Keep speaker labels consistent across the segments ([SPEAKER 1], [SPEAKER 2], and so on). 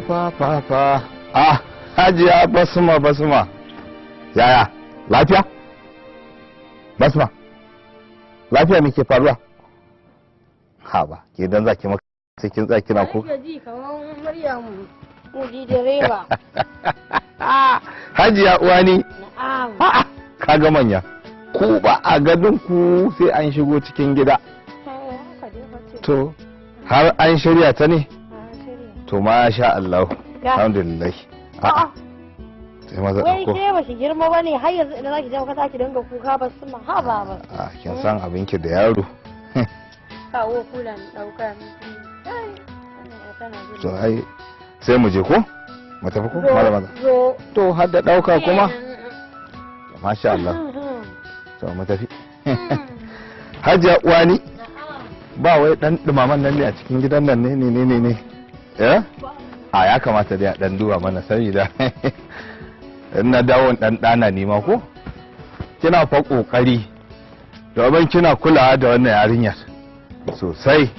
[SPEAKER 1] fa. Hajiya Basma. Yaya? Lafiya? Basma. Lafiya me ke faruwa? Ha ba, ke dan zaki maka cikin tsaki na ko?
[SPEAKER 2] Ai ji kaman Maryam Mudi direba.
[SPEAKER 1] Hajiya uwani.
[SPEAKER 2] Na'am.
[SPEAKER 1] Kaga manya. Ku ba a gadon ku sai an shigo cikin gida. To, har an shirya ta ne? To masha Allah. Alhamdulillah. Sai maza
[SPEAKER 2] wai
[SPEAKER 1] ko.
[SPEAKER 2] ke ba shi girma bane har yanzu idan zaki je ka saki dinga kuka ba su ma ha ba.
[SPEAKER 1] Kin san abinki da yaro.
[SPEAKER 2] Kawo kula ni dauka ni.
[SPEAKER 1] To ai sai mu je ko? Mu tafi ko? Malama. To har da dauka kuma? Masha Allah. To mu tafi. Hajiya uwani. Ba wai dan dumaman nan ne a cikin gidan nan ne. Eh? Ya kamata dai a dan duba mana saboda in na dawo dan dana ne ma ko? Kina fa kokari. Domin kina kulawa da wannan yarinyar sosai.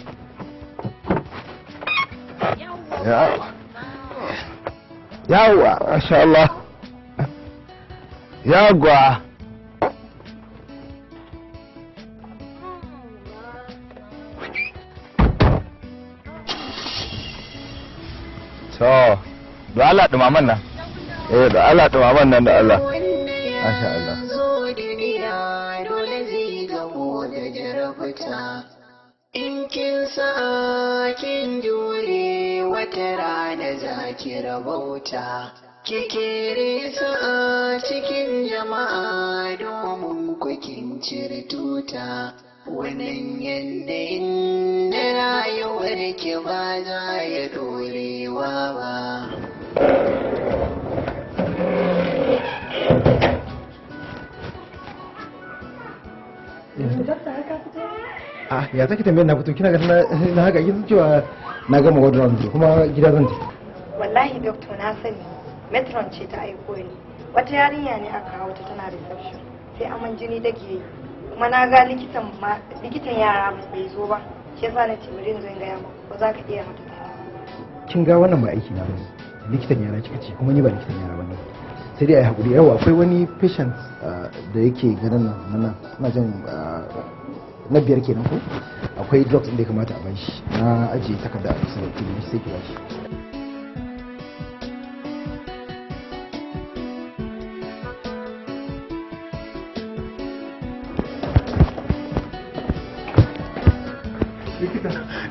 [SPEAKER 1] Yawa, masha Allah. Yagwa. To, da Allah dumaman nan. Da Allah dumaman nan da Allah. Masha Allah.
[SPEAKER 3] In kin sa kin jure wata rana za ki rabauta, kikiri sa cikin jama'a domin kukin cire tuta. Wannan yanayin na rayuwar ki ba za ya dorewa ba.
[SPEAKER 4] Ya take tambayar na fito kina ga na haka kin cewa na gama wadron kuma gida zan je.
[SPEAKER 5] Wallahi doctor na sani metron ce ta aiko ni. Wata yarinya ne aka kawo ta tana reception sai aman jini take yi. Kuma na ga likitan yara bai zo ba. Shi yasa na ce bari in zo in ga maka ko za ka iya mata ta.
[SPEAKER 4] Kin ga wannan ba aiki na bane. Likitan yara kika ce kuma ni ba likitan yara bane. Sai dai ai hakuri yawa akwai wani patient da yake ganin nan ina jin na biyar kenan ko akwai drugs da ya kamata a bashi na ajiye takarda a kusa da kudi sai ki bashi.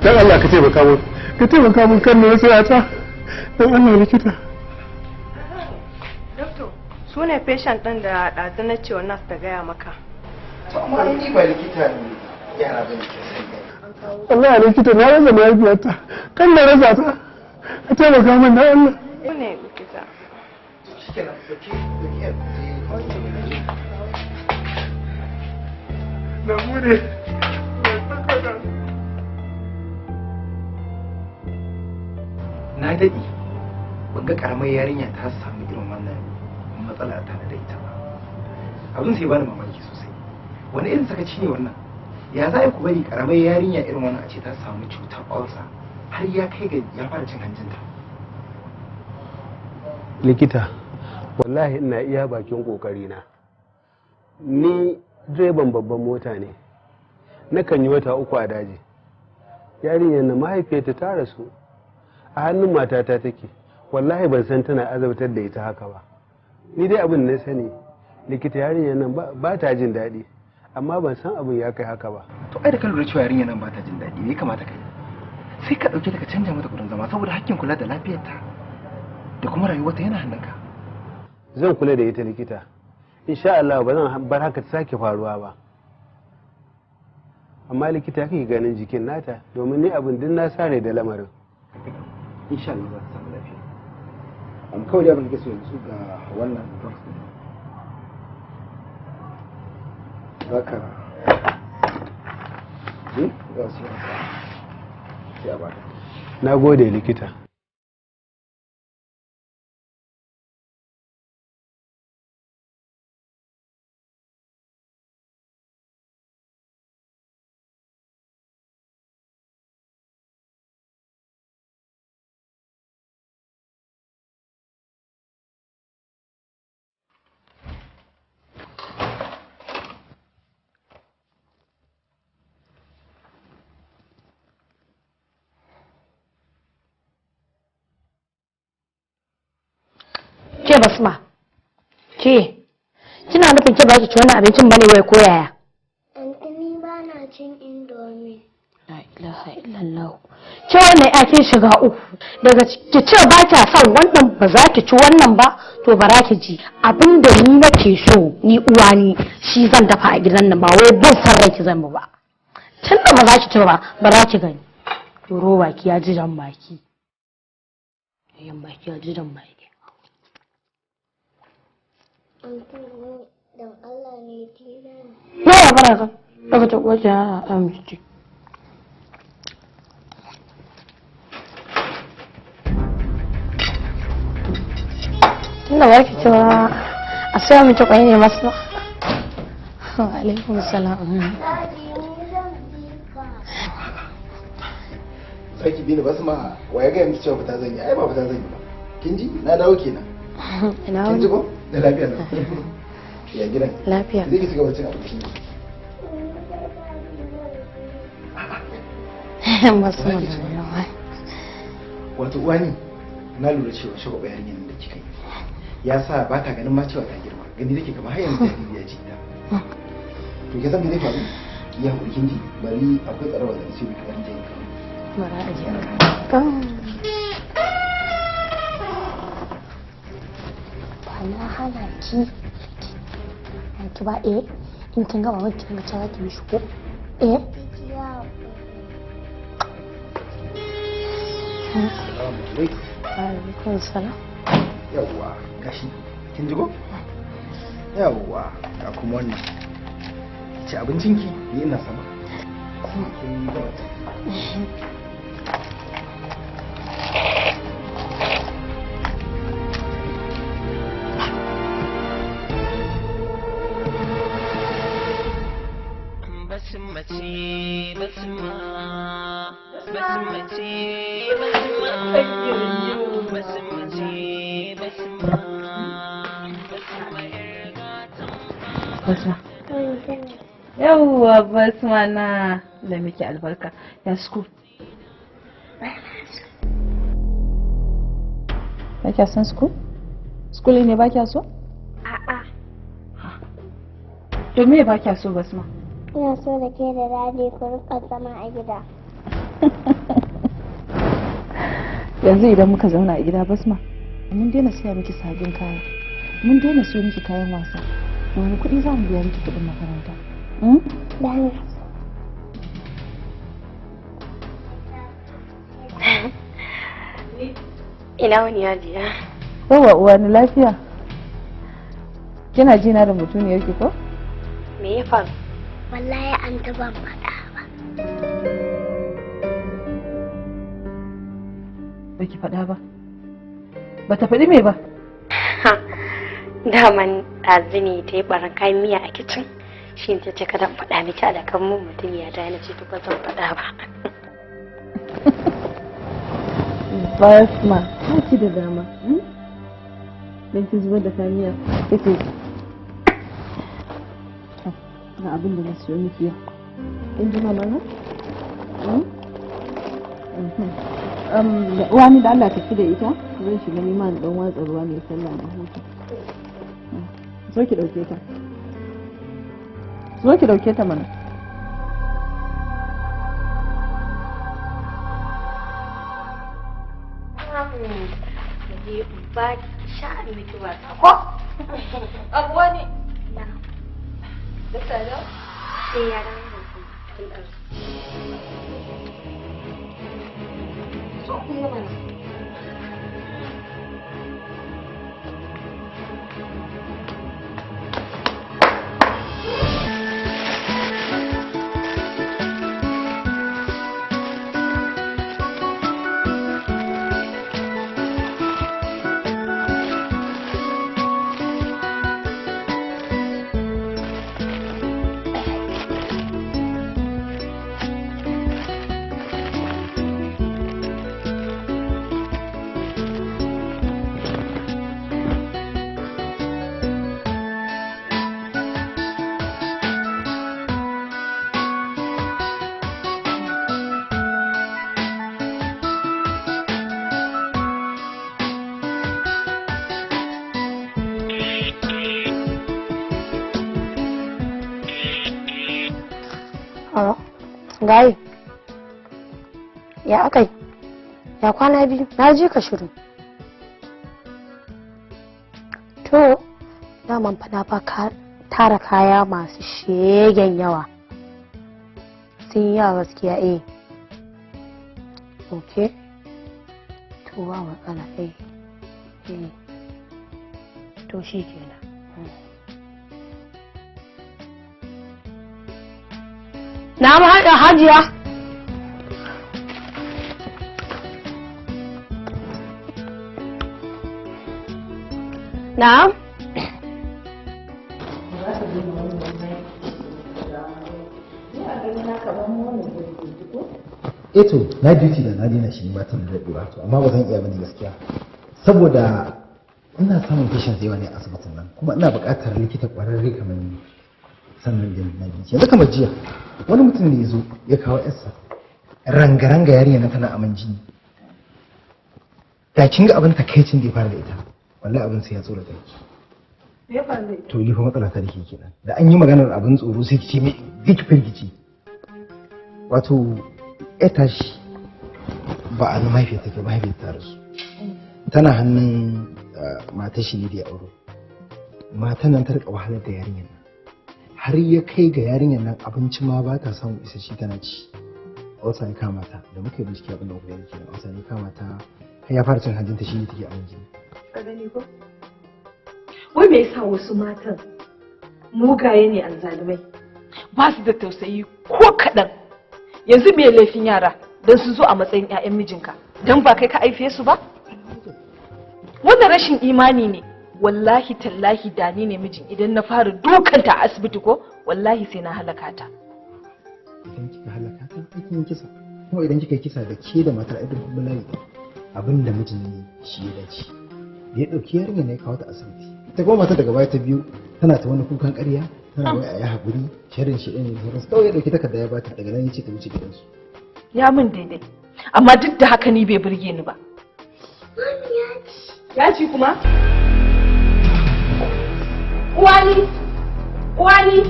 [SPEAKER 6] Dan Allah ka taimaka mun kan ne sai ta dan Allah likita.
[SPEAKER 5] Doctor su ne patient din da ɗazu na ce wannan ta gaya maka.
[SPEAKER 4] To amma ni ba likita ne yara bane ke sai.
[SPEAKER 6] Allah likita na rasa lafiyarta kan na rasa ta ka taimaka min dan Allah.
[SPEAKER 5] Su ne likita.
[SPEAKER 4] Shikenan
[SPEAKER 6] Na gode.
[SPEAKER 4] Na daɗi ban ga karamar yarinya ta samu irin wannan matsala ta da ita ba. Abin sai bani mamaki sosai. Wani irin sakaci ne wannan? Ya za ku bari karamar yarinya irin wannan a ce ta samu cutar ulcer har ya kai ga ya fara cin hanjinta?
[SPEAKER 6] Likita, wallahi ina iya bakin kokarina. Ni direban babban mota ne. Nakan yi wata 3 a daji. Yarinyar na mahaifiyarta ta rasu. A hannun matata take. Wallahi ban san tana azabtar da ita haka ba. Ni dai abin na sani likita yarinyar nan ba ta jin daɗi. Amma ban san abin ya kai haka ba.
[SPEAKER 4] To ai da ka lura cewa yarinyar nan ba ta jin daɗi me kamata kai? Sai ka ɗauke ta ka canja mata gurin zama saboda hakkin kula da lafiyarta da kuma rayuwarta yana hannunka.
[SPEAKER 6] Zan kula da ita likita. Insha Allah ba zan bar haka ta sake faruwa ba. Amma likita kake ganin jikin nata domin ni abin din na sare da lamarin.
[SPEAKER 4] Insha Allah za ta samu lafiya. Kawai da abin da ke so yanzu ga wannan drugs din. Zaka ga su sai a baka.
[SPEAKER 6] Na gode likita.
[SPEAKER 2] Ke Basma. Ke. Kina nufin ke ba ki ci wannan abincin bane wai ko yaya?
[SPEAKER 7] Antini ba na cin indomi.
[SPEAKER 2] La ilaha illallah. Ke wannan ya kin shiga uku. Daga ki ce ba kya son wannan ba za ki ci wannan ba to bara ki ji. Abinda ni nake so ni uwa ni shi zan dafa a gidan nan ba wai ban san ranki zan ba. Tunda ba za ki ci ba bara ki gani. Turo baki ya ji jan baki. Yan baki ya ji jan baki.
[SPEAKER 7] Antini dan Allah ne tira ni.
[SPEAKER 2] Ya baraka. Daga ta kwace ha amci. Tunda ba ki cewa a saya miki kwai ne masu. Alaikum salam.
[SPEAKER 1] Sarki bi ni Basma, wa ya ga miki cewa fita zan yi? Ai ba fita zan yi ba. Kin ji? Na dawo kenan.
[SPEAKER 2] Ina
[SPEAKER 1] Kin ji ko? Da lafiya na. Ya gidan.
[SPEAKER 2] lafiya.
[SPEAKER 1] Zai ki cigaba da cin abinci.
[SPEAKER 2] Masu mana.
[SPEAKER 1] Wato uwani, na lura cewa shagwaba yarinyar da kika yi. Ya sa ba ta ganin ma cewa ta girma. Gani take kamar har yanzu jariri ya ji ta. To ke san me zai faru? Ya hakuri kin ji? Bari akwai tsarawa da sai miki garin jini.
[SPEAKER 2] Mara aji. Ba na hana ki. Ki ba in kin gama wani kin ga cewa ki mishi ko?
[SPEAKER 1] Assalamu alaikum.
[SPEAKER 2] Alaikum salam.
[SPEAKER 1] Yawwa, gashi. Kin ji ko? Yawwa, ga kuma wannan. Ci abincinki ni ina sama. Kin ga wata.
[SPEAKER 8] Basma. Yawwa Basma na da miki albarka. Ya school. Ba kya san school? School ne ba kya so?
[SPEAKER 7] A'a.
[SPEAKER 8] To me ba kya so Basma?
[SPEAKER 7] Ina so da ke da dadi ku rika zama a gida.
[SPEAKER 8] Yanzu idan muka zauna a gida Basma, mun daina siya miki sabbin kaya. Mun daina siyo miki kayan wasa. Wani kuɗi za mu biya miki kuɗin makaranta?
[SPEAKER 2] Ina wani yajiya.
[SPEAKER 8] Yawa uwa ni lafiya. Kina jina da mutumiyar ki ko?
[SPEAKER 2] Me ya faru?
[SPEAKER 7] Wallahi an ban faɗa ba.
[SPEAKER 8] Baki faɗa ba? Bata faɗi me ba?
[SPEAKER 2] Daman ɗazini ta yi ɓaran kayan miya a kicin. Shi ta ce kada faɗa miki a da kan mun mutum ya da na ce ba zan faɗa ba.
[SPEAKER 8] Basma, ta ci da dama. Dan ki zubar da kayan miya. Kace ga abin da na siyo miki yau. Kin ji mama na? Wani da Allah tafi da ita zan shiga neman dan watsa ruwa ne sallah na hutu. Zo ki dauke ta. Zo ki dauke ta mana.
[SPEAKER 2] Ba sha miki wasa ko? Abuwa ne. Na. Da tsada? Sai ya dawo da su. So kuma mana. Gaye. Ya akai? Ya kwana biyu? Na je ka shiru. To, daman fa na tara kaya masu shegen yawa. Sun yawa gaskiya eh. Okay. To ba matsala eh. To shi kenan. Na ma haɗa hajiya. Na'am.
[SPEAKER 9] Eto na duty da na dina shi ba ta da daɗewa to amma ba zan iya bane gaskiya saboda ina samun patients yawa ne a asibitin nan kuma ina buƙatar likita ƙwararre kamar ni sannan da na duty yanzu kamar jiya wani mutum ne ya zo ya kawo yarsa ranga-ranga yarinya na tana aman jini da kin ga abin takaicin da ya fara da ita wallahi abin sai ya tsoro ta
[SPEAKER 8] ya fara da ita
[SPEAKER 9] to ni fa matsala ta dake kenan da an yi maganar abin tsoro sai ki ce me dik firgici wato ita shi ba a mahaifiyar take mahaifiyar ta rasu tana hannun matar shi ne da ya auro matan nan ta rika wahalar da yarinyar nan har ya kai ga yarinyar nan abinci ma ba ta samu isasshe tana ci wasa ya kama ta da muka yi bincike abin da muka yi kenan wasa ya kama ta har ya fara cin hanjinta shi ne take aman jini
[SPEAKER 8] ka gani ko wai me yasa wasu matan mugaye ne azzalumai ba su da tausayi ko kaɗan yanzu me laifin yara don su zo a matsayin 'ya'yan mijinka don ba kai ka aife su ba wannan rashin imani ne wallahi tallahi da ni ne mijin idan na fara dukanta a asibiti ko wallahi sai na halaka ta
[SPEAKER 9] idan kika halaka ta kin kisa kuma idan kika kisa da ke da matar aikin kuma nayi abin da mijin ne shi ya dace da ya dauki yarinya ne kawo ta asibiti ita kuma matar daga baya ta biyu tana ta wani kukan ƙarya tana wai a yi haƙuri sharin shi ɗin ne sauransu kawai ya ɗauki takarda ya bata daga nan ya ce ta wuce gidansu
[SPEAKER 8] ya min daidai amma duk da haka ni bai burge ni ba ya ci kuma uwani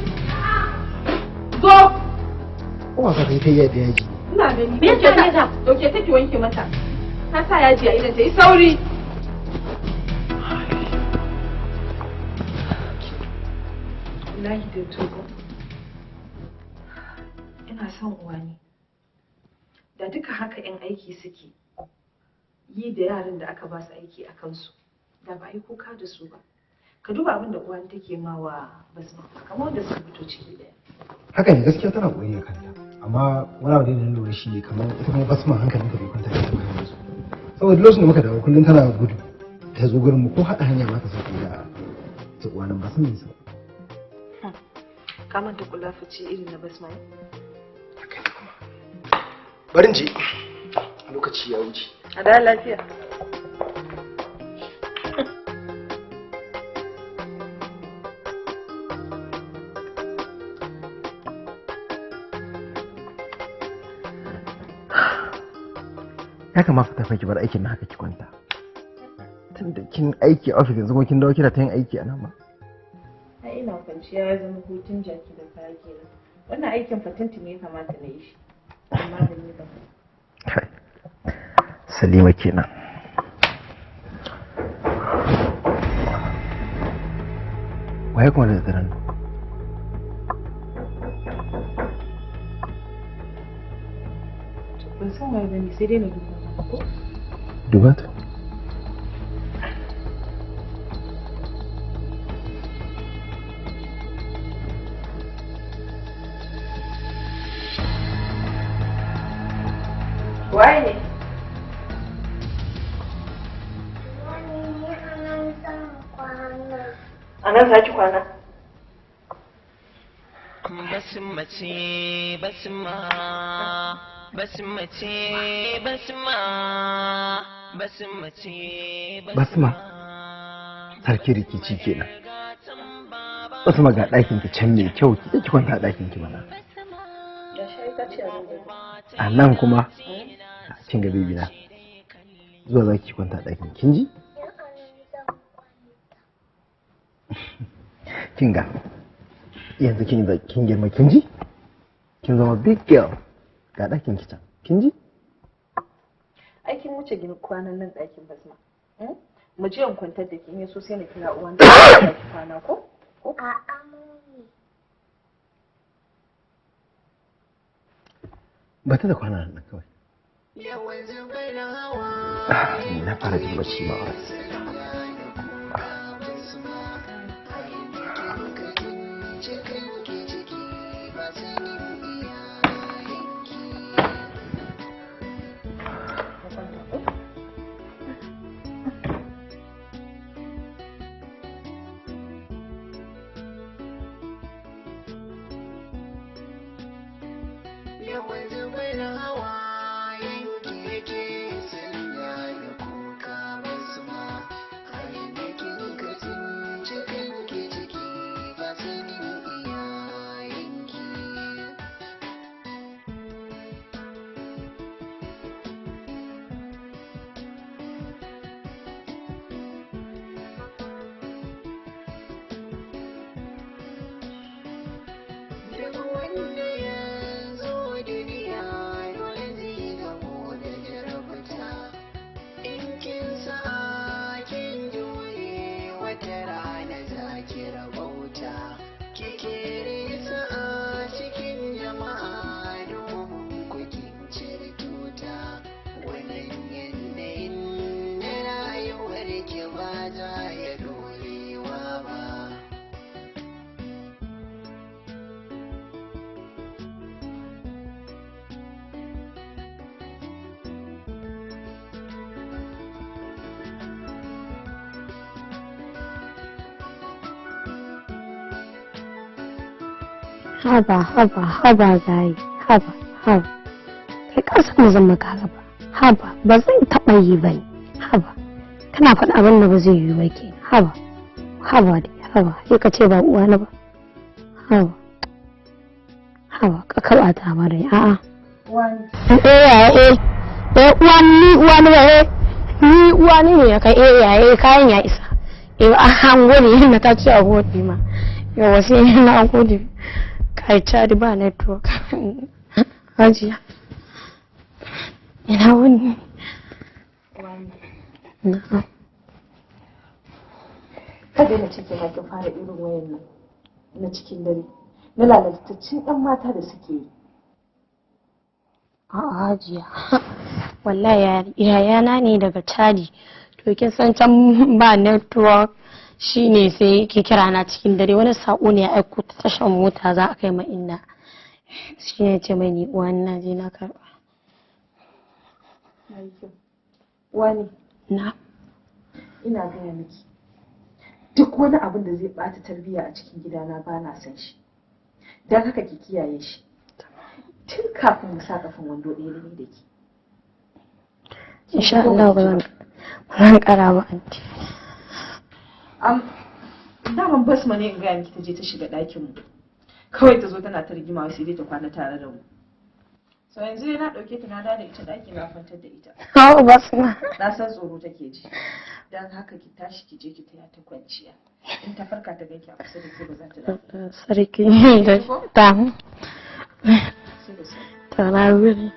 [SPEAKER 8] zo
[SPEAKER 9] kuma ka kai kai ya da yaji
[SPEAKER 8] ina gani me yake ta dauke take wanke mata ka sa yaji a idan ta yi sauri wallahi da tuba ina son uwani da duka haka yan aiki suke yi da yaran da aka ba su aiki a kansu da ba a yi kuka da su ba ka duba abin da uwani take ma wa basma kamar wanda suka fito ciki daya
[SPEAKER 9] haka ne gaskiya tana koyi a kanta amma wani abu da na lura shi ne kamar ita kuma basma hankalin ta bai kwanta da ita bayan su saboda lokacin da muka dawo kullum tana gudu ta zo gurin mu ko haɗa hanya ba ta sauki da ta uwanin ba sun nisa
[SPEAKER 8] ka manta kula fice irin na basma ne
[SPEAKER 9] haka ne kuma barin je a lokaci ya wuce
[SPEAKER 8] a da lafiya
[SPEAKER 9] ya kamata ta faki bar aikin na haka ki kwanta tunda kin aiki a ofis yanzu kuma kin dawo kina ta yin aiki a nan ba
[SPEAKER 8] ai ina kwanciya ya zama hutun jaki da kaya kenan wannan aikin fatanti ne ya kamata na yi shi amma da ni ba
[SPEAKER 9] Salima kenan waye kuma da daren
[SPEAKER 8] ban san waye bane sai dai na duba ko
[SPEAKER 9] duba ta
[SPEAKER 8] waye ne a nan za ki kwana
[SPEAKER 3] basmace basma basmace basma basmace
[SPEAKER 9] basma sarki rikici kenan basma ga ɗakin ki can mai kyau ki kwanta a ɗakin ki mana a nan kuma kin ga bibi na zuwa za ki kwanta a ɗakin kin ji kin ga yanzu kin girma kin ji kin zama big girl ga ɗakin kicin kin ji
[SPEAKER 8] aikin wuce gini kwanan nan ɗakin basma mu je in kwantar da kin so sai na kira uwan da ta kwana ko
[SPEAKER 7] A'a
[SPEAKER 9] ba ta da kwana nan kawai na fara jin bacci ma
[SPEAKER 2] haba gayi haba kai kasan da zan maka haba ba zan taɓa yi ba ne haba kana faɗa abin da ba zai yi ba ke haba sai ka ce ba uwa na ba haba ka kaba ta mara a'a ni uwa ne ya kai yaye kayan ya isa an gode na ta ce a gode ma yawa sai na gode kai cari ba network hajiya ina wani
[SPEAKER 8] kada na cike ma kin fara irin wayan nan na cikin dare na lalatattun ɗan mata da suke yi
[SPEAKER 2] a'a hajiya wallahi yayana ne daga cadi to kin san can ba network shine sai ke kira na cikin dare wani sako ne ya aiko ta tashar mota za a kai ma inna shine ce mai ni uwan na je na karba
[SPEAKER 8] wani
[SPEAKER 2] na
[SPEAKER 8] ina gaya miki duk wani abin da zai bata tarbiyya a cikin gidana ba na san shi don haka ki kiyaye shi tun kafin mu sa kafin wando ɗaya ne da ki
[SPEAKER 2] insha Allah ba zan kara ba anti
[SPEAKER 8] daman basma ne in gaya miki ta je ta shiga ɗakin mu kawai ta zo tana ta rigima sai dai ta kwana tare da mu so yanzu dai na ɗauke ta na da ita ɗaki na kwantar da ita
[SPEAKER 2] basma
[SPEAKER 8] na san tsoro take ji don haka ki tashi ki je ki taya ta kwanciya in ta farka ta ganki a kusa da ke ba za ta da
[SPEAKER 2] sarki da ta na wuri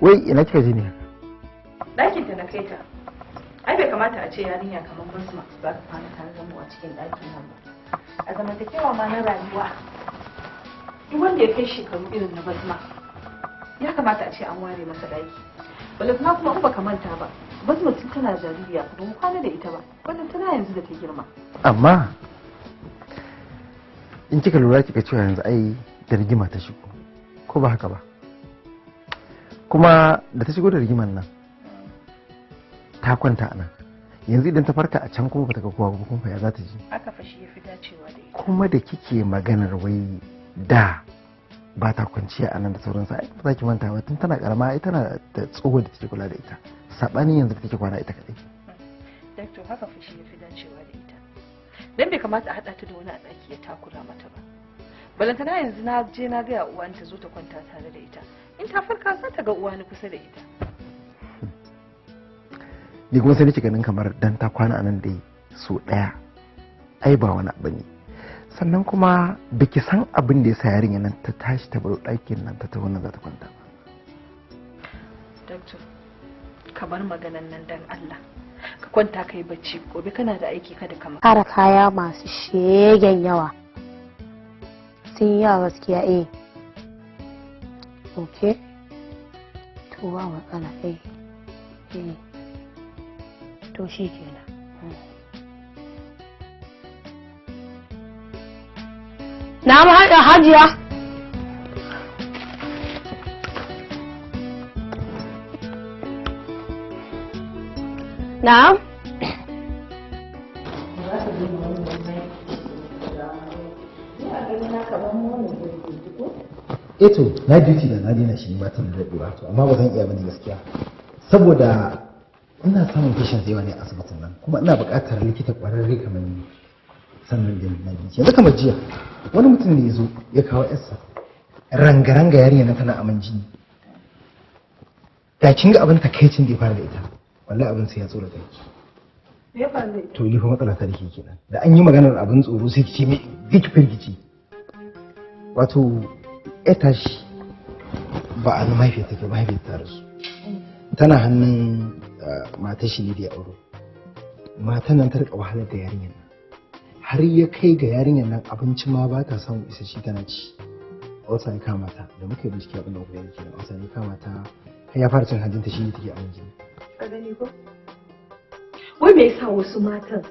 [SPEAKER 9] wai ina kika je ne
[SPEAKER 8] ɗakin ta na kai ta ai bai kamata a ce yarinya kamar basma za ka kwana tare da mu a cikin ɗakin nan ba a zamantakewa ma na rayuwa duk wanda ya kai shekaru irin na basma ya kamata a ce an ware masa ɗaki balantana kuma in baka manta ba basma tun tana jaririya ba mu kwana da ita ba wannan tana yanzu da ta girma
[SPEAKER 9] amma in kika lura kika cewa yanzu ai da rigima ta shigo ko ba haka ba kuma da ta shigo da rigiman nan ta kwanta a nan yanzu idan ta farka a can kuma bata ga kowa ba kuma ya za ta ji
[SPEAKER 8] aka fashi ya fi dacewa da ita
[SPEAKER 9] kuma da kike maganar wai da ba ta kwanciya a nan da sauransu ai ba za ki manta ba tun tana karama ai tana da tsoho da take kula da ita sabanin yanzu da take kwana ita kadai
[SPEAKER 8] dakto haka fashi ya fi dacewa da ita dan bai kamata a haɗa ta da wani a ɗaki ya takura mata ba. Balantana yanzu na je na gaya uwani ta zo ta kwanta tare da ita, in ta farka za ta ga uwani kusa da ita.
[SPEAKER 9] Ni kuma sai nake ganin kamar dan ta kwana anan dai so ɗaya ai ba wani abu ne. Sannan kuma biki san abin da ya sa yarinya nan ta tashi ta bar ɗakin nan ta taho nan za ta kwanta ba.
[SPEAKER 8] Doctor, ka bar maganan nan dan Allah. Ka kwanta kai bacci, gobe kana da aiki kada ka maka.
[SPEAKER 2] Kara kaya masu shegen yawa. Sun yi yawa gaskiya eh. Okay. To ba matsala eh. Eh. To shi kenan. Na ma haɗa hajiya. Na'am.
[SPEAKER 9] Eto na duty da na daina shi ba ta da daɗewa to amma ba zan iya bane gaskiya saboda ina samun patients yawa ne a asibitin nan kuma ina buƙatar likita ƙwararre kamar ni sannan da na duty yanzu kamar jiya wani mutum ne ya zo ya kawo yarsa ranga-ranga yarinya na tana aman jini da kin ga abin takaicin da ya fara da ita wallahi abin sai ya tsoro ta yake to ni fa matsala ta dake kenan da an yi maganar abin tsoro sai ki ce me kike firgici wato ita shi ba a mahaifiyar take mahaifiyar ta rasu tana hannun matar shi ne da ya auro matan nan ta rika wahalar da yarinyar nan har ya kai ga yarinyar nan abinci ma ba ta samu isasshe tana ci a wata ne kama ta da muka yi bincike abin da muka yi kenan a wata ne kama ta har ya fara cin hanjinta shi ne take aman jini
[SPEAKER 8] Ka gani ko? Wai me yasa wasu matan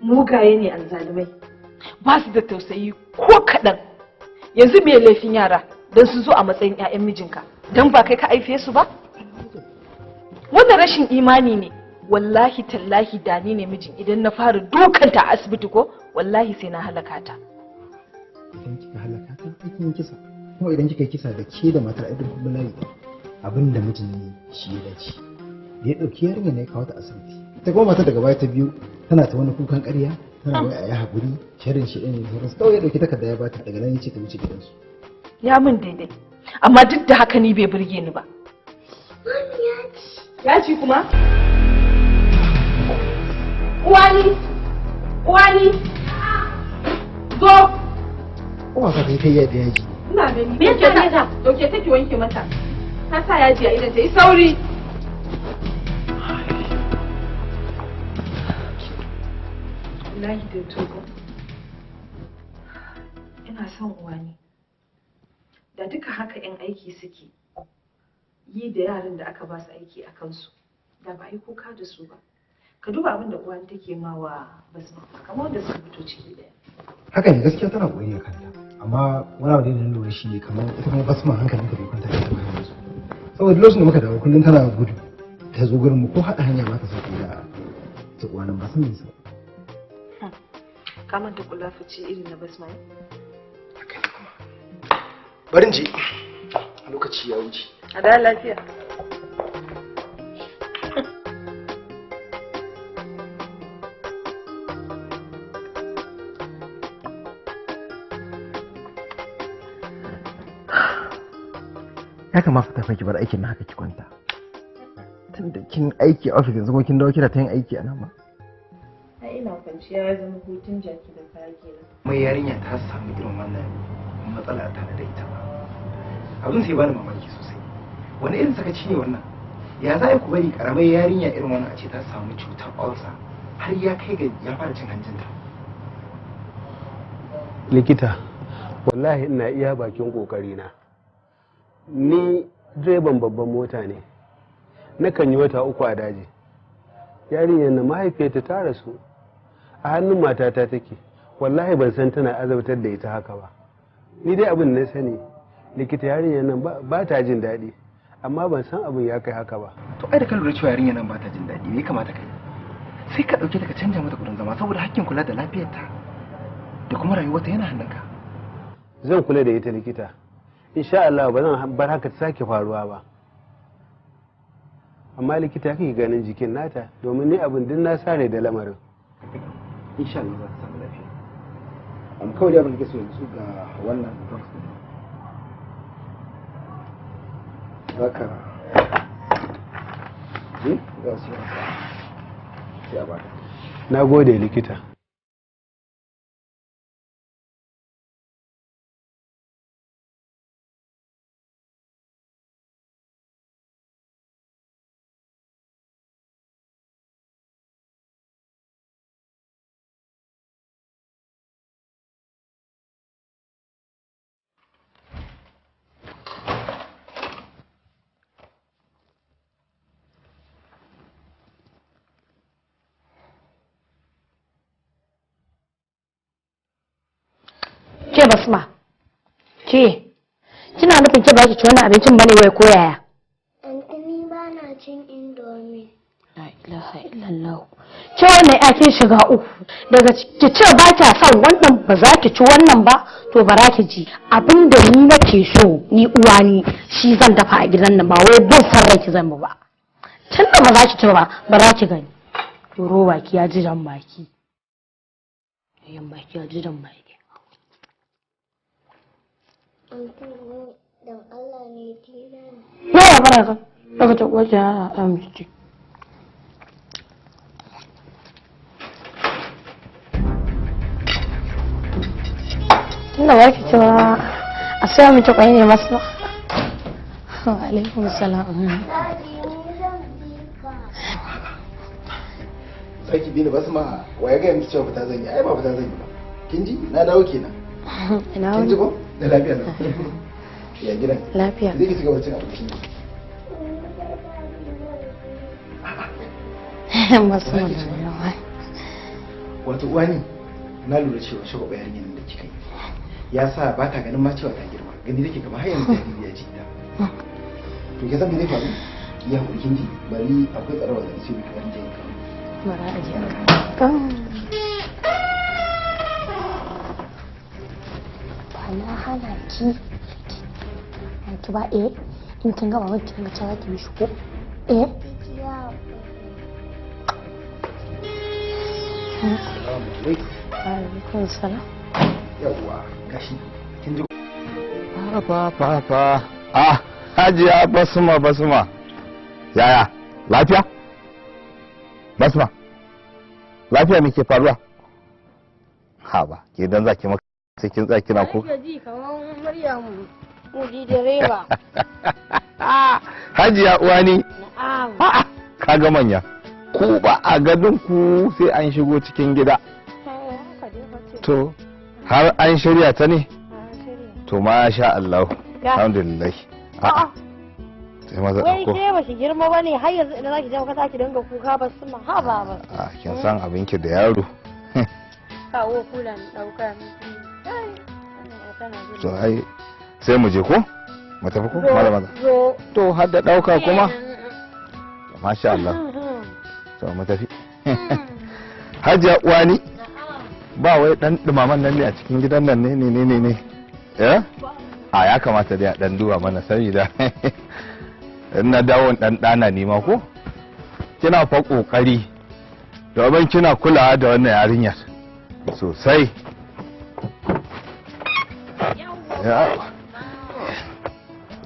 [SPEAKER 8] mugaye ne azzalumai ba su da tausayi ko kaɗan. Yanzu me laifin yara don su zo a matsayin 'ya'yan mijinka don ba kai ka aife su ba? Wannan rashin imani ne. Wallahi tallahi da ni ne mijin idan na fara dukanta a asibiti ko wallahi sai na halaka ta.
[SPEAKER 9] Idan kika halaka ta kin kisa kuma idan kika kisa da ke da matar aikin kuma layi abin da mijin ne shi ya dace da ya dauki yarinya ne kawo ta asibiti ita kuma matar daga baya ta biyu tana ta wani kukan ƙarya tana wai a yi haƙuri sharrin shi ɗin ne sauransu kawai ya ɗauki takarda ya bata daga nan ya ce ta wuce gidansu.
[SPEAKER 8] Ya min daidai amma duk da haka ni bai burge ni ba. Ya ci kuma? Uwani! Uwani! Zo!
[SPEAKER 9] Uwa ka kai kai yadda yaji.
[SPEAKER 8] Ina gani. Me yake ta? Dauke take wanke mata. Ta sa yaji a idan ta yi sauri. Wallahi da togo. Ina son uwani. Da duka haka 'yan aiki suke yi da yaran da aka ba su aiki a kansu. Da ba yi kuka da su ba. Ka duba abin da uwani take ma wa basma kamar wanda suka fito ciki daya.
[SPEAKER 9] Haka ne gaskiya tana koyi a kanta amma wani abu da na lura shi ne kamar ita kuma basma hankalin ta bai kwanta da ita yanzu saboda lokacin da muka dawo kullum tana gudu ta zo gurin mu ko haɗa hanya ba ta sauki da ta uwanin ba san me yasa.
[SPEAKER 8] Ka manta kula fice irin na basma ne?
[SPEAKER 9] Haka ne kuma. Barin je a lokaci ya wuce.
[SPEAKER 8] A da lafiya.
[SPEAKER 9] Ya kamata ta faki bar aikin na haka ki kwanta. Tunda kin aiki a ofis yanzu kuma kin dawo kina ta yin aiki a nan ba.
[SPEAKER 8] Ai ina kwanciya ya zama hutun jaki da kaya kenan.
[SPEAKER 4] Mai yarinya ta samu irin wannan matsala ta da ita ba. Abin sai bani mamaki sosai. Wani irin sakaci ne wannan? Ya za ku bari karamar yarinya irin wannan a ce ta samu cutar ulcer har ya kai ga ya fara cin hanjinta.
[SPEAKER 6] Likita, wallahi ina iya bakin kokarina. Ni direban babban mota ne. Nakan yi wata 3 a daji. Yarinyar na mahaifiyarta ta rasu. A hannun matata take. Wallahi ban san tana azabtar da ita haka ba. Ni dai abin na sani likita yarinyar nan ba ta jin daɗi. Amma ban san abin ya kai haka ba.
[SPEAKER 4] To ai da ka lura cewa yarinyar nan ba ta jin daɗi me ya kamata kai? Sai ka ɗauke ta ka canja mata gurin zama saboda hakkin kula da lafiyarta da kuma rayuwarta yana hannunka.
[SPEAKER 6] Zan kula da ita likita. Insha Allah ba zan bar haka ta sake faruwa ba. Amma likita kake ganin jikin nata domin ni abin din na sare da lamarin.
[SPEAKER 9] insha Allah za ta samu lafiya. Kawai da abin da ke so yanzu ga wannan drugs din za ka je za su yi sai a baka.
[SPEAKER 6] Na gode likita.
[SPEAKER 2] Ke Basma, ke kina nufin ke ba ki ci wannan abincin bane wai ko yaya?
[SPEAKER 7] Anti ni ba na cin indomi.
[SPEAKER 2] La ilaha illallah. Ke wannan ya kin shiga uku. Daga ki ce ba ta son wannan ba za ki ci wannan ba to bara ki ji. Abinda ni nake so ni uwa ni shi zan dafa a gidan nan ba wai ban san rai ki zan ba. Tunda ba za ki ci ba bara ki gani. Turo baki ya ji jan baki. Yan baki ya ji jan baki.
[SPEAKER 7] Anti ni dan Allah ne tira ni.
[SPEAKER 2] Ya bara ka. Daga ta kwace ya amince. Tunda ba ki ci ba a sai mu ci kwai ne masu. Alaikum salam.
[SPEAKER 7] Daddy ni zan bi ka.
[SPEAKER 9] Zaki bi ni Basma, wa ya ga miki cewa fita zan yi? Ai ba fita zan yi ba. Kin ji? Na dawo kenan.
[SPEAKER 2] Ina
[SPEAKER 9] Kin ji
[SPEAKER 2] wani?
[SPEAKER 9] ko? Da lafiya na. Ya gidan.
[SPEAKER 2] Lafiya.
[SPEAKER 9] Zai ki cigaba da cin abinci.
[SPEAKER 2] Masu
[SPEAKER 9] Wato uwani na lura cewa shagwaba yarinyar da kika yi. Ya sa ba ta ganin ma cewa ta girma. Gani take kamar har yanzu jariri ya ji ta. To ke san me zai faru? Ya hakuri kin ji bari akwai tsarawa da sai miki wani jin kan.
[SPEAKER 2] Bara a ji. Na hana ki ki ba in kin gama wani kin ga cewa ki mishi ko
[SPEAKER 7] Ya
[SPEAKER 2] alaikum salam.
[SPEAKER 9] Yawwa gashi kin ji
[SPEAKER 1] Fa. Hajiya Basma. Yaya? Lafiya? Basma. Lafiya me ke faruwa? Ha ba, ke dan zaki maka sai kin tsaya kina ko?
[SPEAKER 7] Ake ji kaman Maryam Mudi direba.
[SPEAKER 1] Hajiya uwani.
[SPEAKER 7] Na'am.
[SPEAKER 1] Kaga manya. Ku ba a gadon ku sai an shigo cikin gida. To, har an shirya ta ne? To masha Allah. Alhamdulillah. Sai maza
[SPEAKER 7] Wai
[SPEAKER 1] ko.
[SPEAKER 7] ke ba shi girma bane har yanzu idan zaki je ka saki dinga kuka ba su ma ha ba.
[SPEAKER 1] Kin san abinki da yaro.
[SPEAKER 7] Kawo kula ni dauka miki.
[SPEAKER 1] To ai sai mu je ko? Mu tafi ko? Malama.
[SPEAKER 7] Zo.
[SPEAKER 1] To har da dauka kuma? Masha Allah. To mu tafi. Hajiya uwani. Ba wai dan dumaman nan ne a cikin gidan nan ne. Eh? A ya kamata dai a dan duba mana saboda in na dawo dan dana ne ma ko? Kina fa kokari. Domin kina kulawa da wannan yarinyar sosai.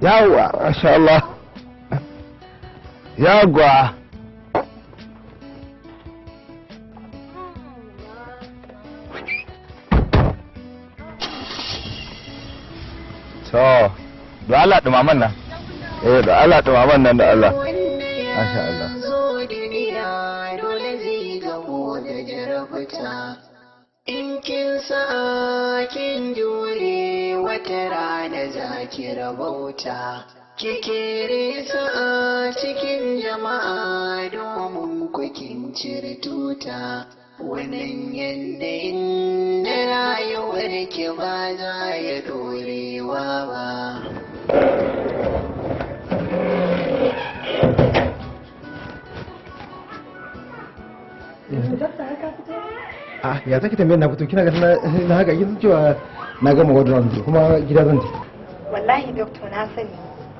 [SPEAKER 1] Yawa, masha Allah. Yagwa. To, da Allah dumaman nan. Da Allah dumaman nan da Allah. Masha Allah.
[SPEAKER 3] In kin sa kin jure wata rana za ki rabauta. Kikiri sa'a cikin jama'a domin kwakin cire tuta. Wannan yanayin na rayuwar ki ba za ya dorewa ba.
[SPEAKER 9] Ya zaki tambayar na fito kina ga na haka kin cewa na gama wadda kuma gida zan je.
[SPEAKER 5] Wallahi doctor na sani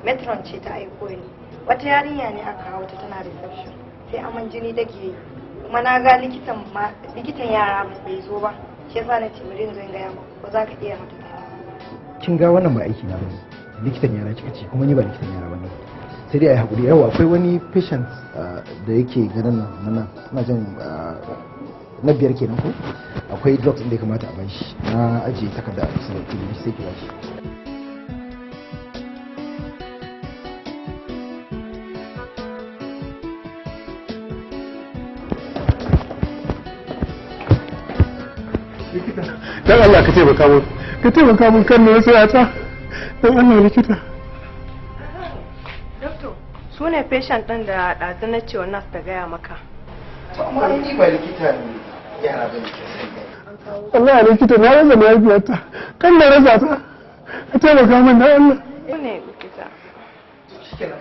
[SPEAKER 5] metron ce ta aiko ni. Wata yarinya ne aka kawo ta tana reception sai aman jini take yi kuma na ga likitan yara bai zo ba, shi yasa na ce bari in zo in gaya maka ko za ka iya mata ta.
[SPEAKER 9] Kin ga wannan ba aiki na bane, likitan yara kika ce kuma ni ba likitan yara bane, sai dai a yi haƙuri. Yawa akwai wani patient da yake ganin nan ina jin na 5 kenan ko akwai drugs da ya kamata a bashi, na ajiye takarda a kusa da kudi sai ki bashi.
[SPEAKER 6] Dan Allah ka taimaka mun kan ne sai ta dan Allah likita.
[SPEAKER 5] Doctor, su ne patient ɗin da ɗazu na ce wannan ta gaya maka.
[SPEAKER 9] To amma ni ba likita ne yara bane ke sai.
[SPEAKER 6] Allah likita na rasa lafiyarta kan na rasa ta ka taimaka min dan Allah.
[SPEAKER 5] Su ne likita.
[SPEAKER 9] Shikenan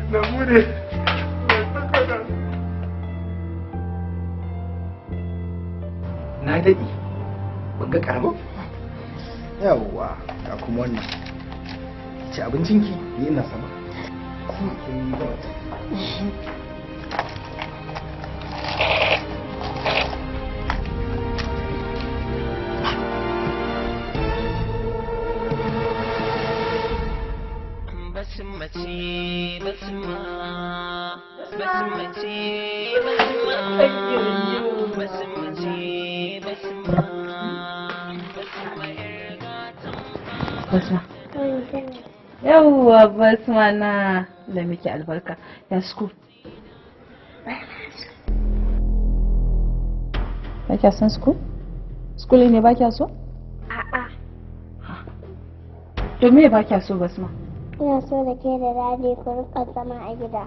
[SPEAKER 6] na gode.
[SPEAKER 4] Na daɗi ban ga ƙaramin.
[SPEAKER 9] Yawwa ga kuma wannan ci abincinki ni ina sama.
[SPEAKER 8] Basma. Yawwa Basma na da miki albarka. Ya school. Ba kya san school? School ne ba kya so?
[SPEAKER 7] A'a.
[SPEAKER 8] To me ba kya so Basma?
[SPEAKER 7] Ina so da ke da dadi ku rika zama a gida.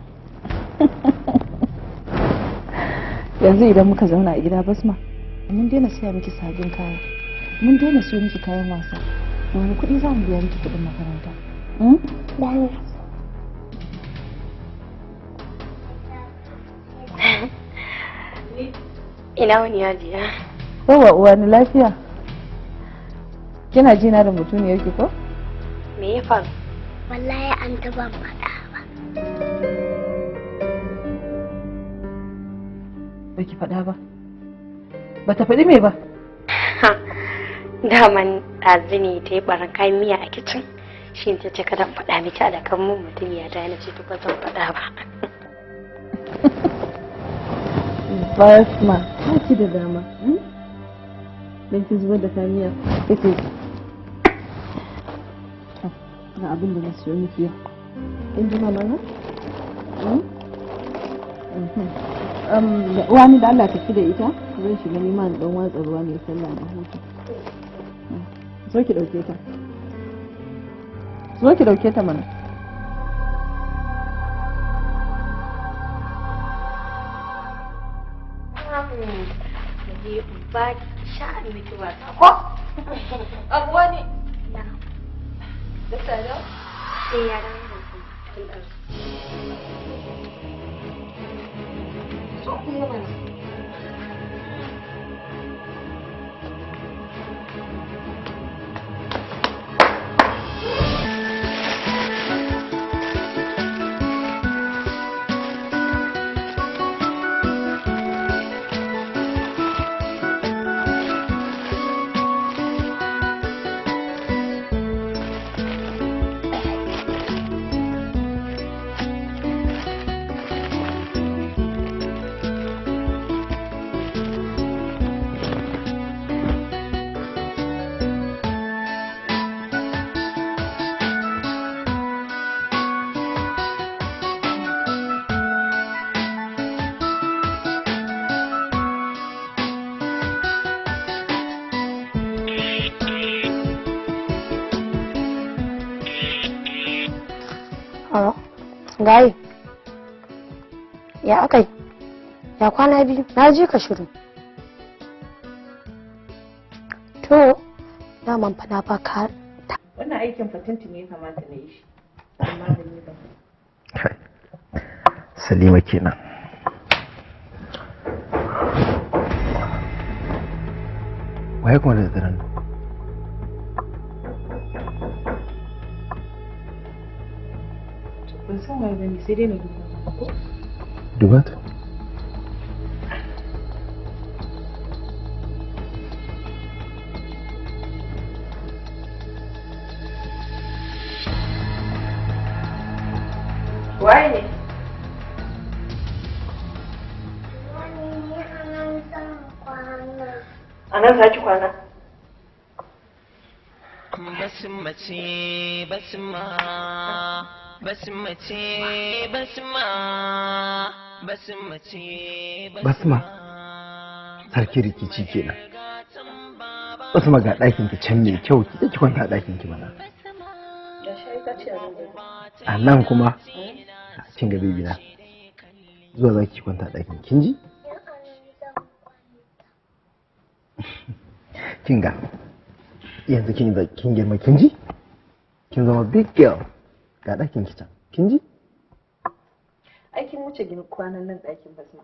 [SPEAKER 8] Yanzu idan muka zauna a gida Basma, mun daina siya miki sabbin kaya. Mun daina siyo miki kayan wasa. Wani kuɗi za mu biya miki kuɗin makaranta?
[SPEAKER 2] Ina wani yajiya?
[SPEAKER 8] Yawa uwa ni lafiya. Kina ji na da mutuniyar ki ko?
[SPEAKER 2] Me ya faru?
[SPEAKER 7] Wallahi an ban faɗa ba.
[SPEAKER 8] Baki faɗa ba? Bata faɗi me ba?
[SPEAKER 2] Daman ɗazini ta yi ɓaran kayan miya a kicin, shi ta ce kada faɗa miki da kan mun mutum ya ta yana ce ta ba zan faɗa ba.
[SPEAKER 8] Basma, ba ki da dama. Dan ki zubar da kayan miya, kake ga abin da na siyo miki yau. Kin ji mama na? Wani da Allah tafi da ita, zan shiga neman dan watsa ruwa ne sallah na hutu. Zo ki dauke ta. Zo ki dauke ta mana.
[SPEAKER 2] Ba sha'ani miki wasa ko? Abuwa ne. Na. Da tsada? Sai ya dan so kuma mana. Gaye, ya akai? Ya kwana biyu, na ji ka shiru. To, daman fa na baka.
[SPEAKER 8] Wannan aikin fatinti ne kamata na yi shi. Amma da ni ba.
[SPEAKER 9] Salima kenan. Waye kuma da daren?
[SPEAKER 8] ban san waye bane sai dai na duba ko
[SPEAKER 9] duba ta
[SPEAKER 8] waye ne a nan za ki kwana
[SPEAKER 3] basmace basma basmace basma basmace
[SPEAKER 9] basma sarki rikici kenan basma ga ɗakin ki can mai kyau ki kwanta a ɗakin ki mana a nan kuma kin ga bibi na zuwa za ki kwanta a ɗakin kin ji kin ga yanzu kin girma kin ji kin zama big girl ga ɗakin ki can kin ji
[SPEAKER 8] aikin wuce gini kwanan nan ɗakin basma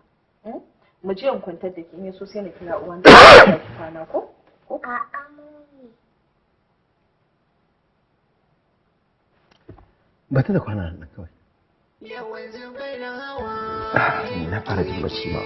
[SPEAKER 8] mu je in kwantar da ki ne so sai na kira uwan da ki kwana ko
[SPEAKER 7] a'a
[SPEAKER 9] ba ta da kwana nan kawai na fara jin bacci ma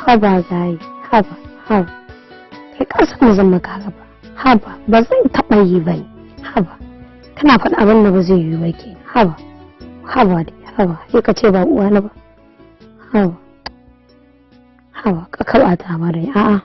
[SPEAKER 2] haba gayi haba kai kasan zan maka haba ba zan taɓa yi ba haba kana faɗa abin da ba zai yi ba ke haba sai ka ce ba uwa na ba haba ka kaɓa ta ba dai a'a